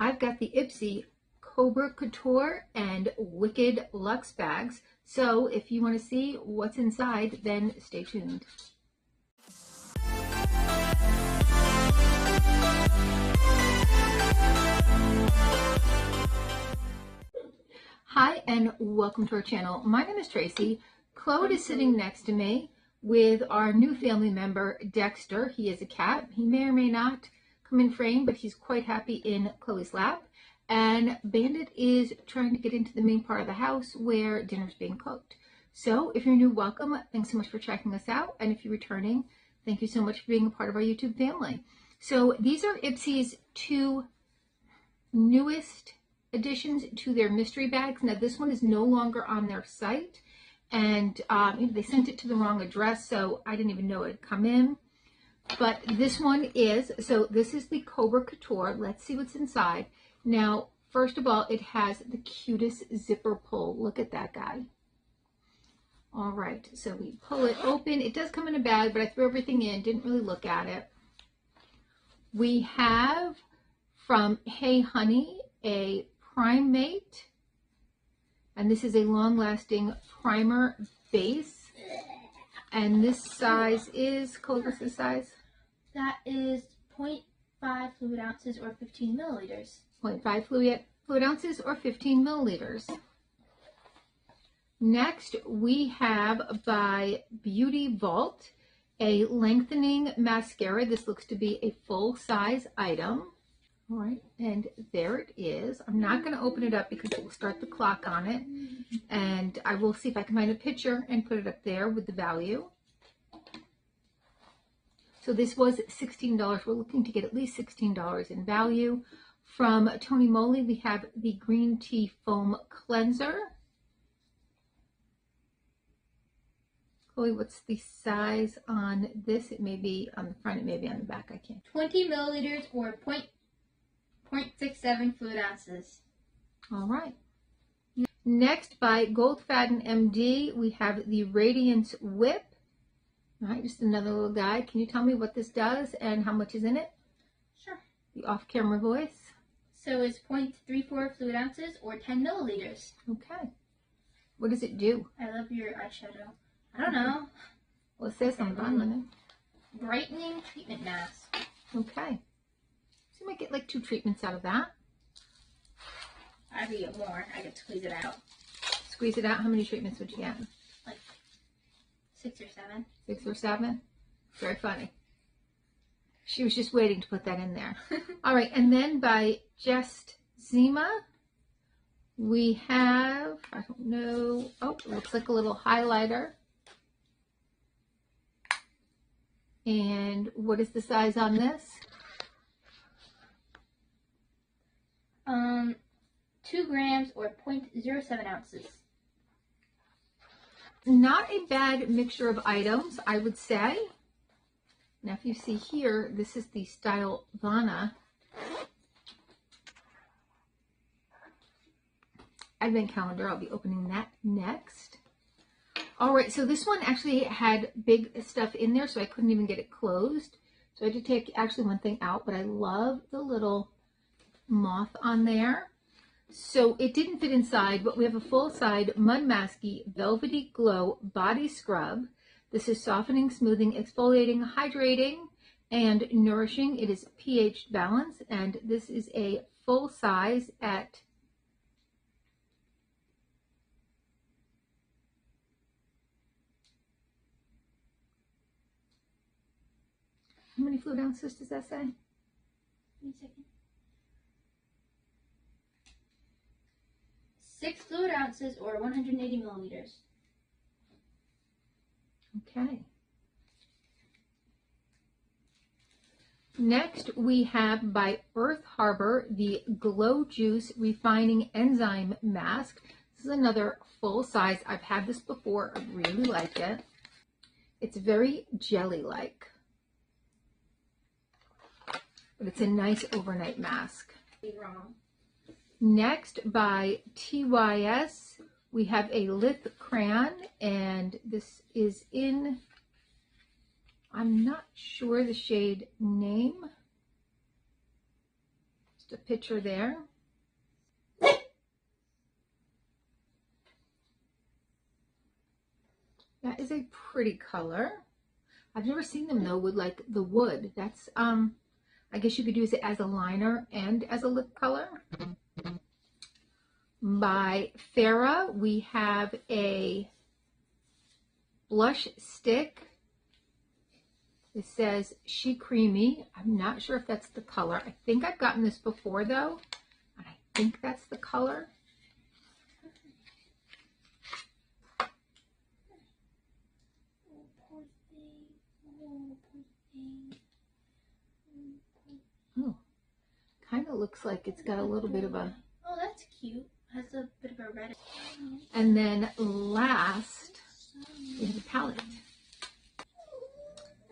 I've got the Ipsy Cobra Couture and Wicked Luxe bags. So if you want to see what's inside, then stay tuned. Hi and welcome to our channel. My name is Tracy. Claude is sitting next to me with our new family member, Dexter. He is a cat. He may or may not come in frame, but he's quite happy in Chloe's lap. And Bandit is trying to get into the main part of the house where dinner's being cooked. So if you're new, welcome. Thanks so much for checking us out. And if you're returning, thank you so much for being a part of our YouTube family. So these are Ipsy's two newest additions to their mystery bags. Now this one is no longer on their site, and they sent it to the wrong address, so I didn't even know it had come in. But this one is, so this is the Cobra Couture. Let's see what's inside. Now, first of all, it has the cutest zipper pull. Look at that guy. All right, so we pull it open. It does come in a bag, but I threw everything in, didn't really look at it. We have from Hey Honey a Prime Mate, and this is a long-lasting primer base, and this size is, Cole, what's the size? That is 0.5 fluid ounces or 15 milliliters. 0.5 fluid ounces or 15 milliliters. Next, we have by Beauty Vault a lengthening mascara. This looks to be a full-size item. All right, and there it is. I'm not going to open it up because it will start the clock on it, and I will see if I can find a picture and put it up there with the value. So this was $16. We're looking to get at least $16 in value. From Tony Moly, we have the Green Tea Foam Cleanser. Chloe, what's the size on this? It may be on the front, it may be on the back. I can't. 20 milliliters or 0.67 fluid ounces. All right. Next, by Goldfaden MD, we have the Radiance Whip. All right, just another little guy. Can you tell me what this does and how much is in it? Sure. The off-camera voice. So it's 0.34 fluid ounces or 10 milliliters. Okay. What does it do? I love your eyeshadow. I don't know. Well, it says on the bottom of it. Brightening treatment mask. Okay. So you might get like 2 treatments out of that. I could get more. I could squeeze it out. Squeeze it out. How many treatments would you get? Like 6 or 7. 6 or 7? Very funny. She was just waiting to put that in there. All right, and then by Just Zima, we have, I don't know, oh, it looks like a little highlighter. And what is the size on this? 2 grams or 0.07 ounces. Not a bad mixture of items, I would say. Now, if you see here, this is the Style Vana Advent Calendar. I'll be opening that next. All right, so this one actually had big stuff in there, so I couldn't even get it closed. So I had to take actually one thing out, but I love the little moth on there. So it didn't fit inside, but we have a full-side Mud Masky Velvety Glow Body Scrub. This is softening, smoothing, exfoliating, hydrating, and nourishing. It is pH balanced, and this is a full size at how many fluid ounces does that say? 1 second. 6 fluid ounces or 180 milliliters. Okay. Next, we have by Earth Harbor the Glow Juice Refining Enzyme Mask. This is another full size. I've had this before. I really like it. It's very jelly-like, but it's a nice overnight mask. Be wrong. Next, by TYS, we have a Lith Crayon, and this is in, I'm not sure the shade name. Just a picture there. That is a pretty color. I've never seen them though with like the wood. That's I guess you could use it as a liner and as a lip color. By Farrah, we have a blush stick. It says She Creamy. I'm not sure if that's the color. I think I've gotten this before though, and I think that's the color. Oh, kind of looks like it's got a little bit of a... Oh, that's cute. Has a bit of a red. And then last, we have a palette.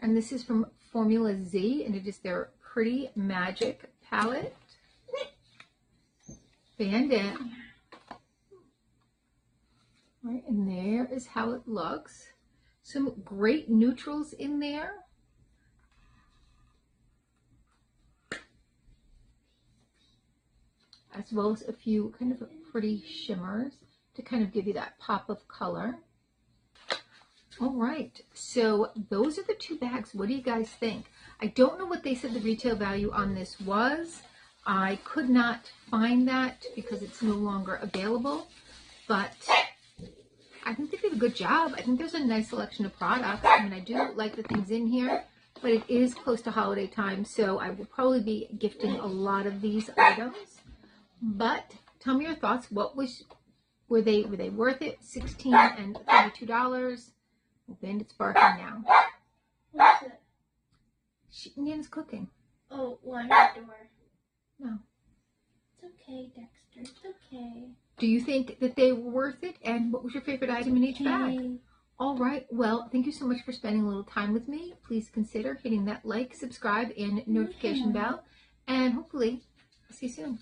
And this is from Formula Z, and it is their Pretty Magic palette. Bandana. All right, and there is how it looks. Some great neutrals in there. As well as a few kind of pretty shimmers to kind of give you that pop of color. All right, so those are the two bags. What do you guys think? I don't know what they said the retail value on this was. I could not find that because it's no longer available, but I think they did a good job. I think there's a nice selection of products. I mean, I do like the things in here, but it is close to holiday time, so I will probably be gifting a lot of these items. But tell me your thoughts. Were they worth it? $16 and $32. Bandit's barking now. What's it? Nan's cooking. Oh, well, I heard the door. No. It's okay, Dexter. It's okay. Do you think that they were worth it? And what was your favorite item in each bag? All right. Well, thank you so much for spending a little time with me. Please consider hitting that like, subscribe, and notification bell. And hopefully, I'll see you soon.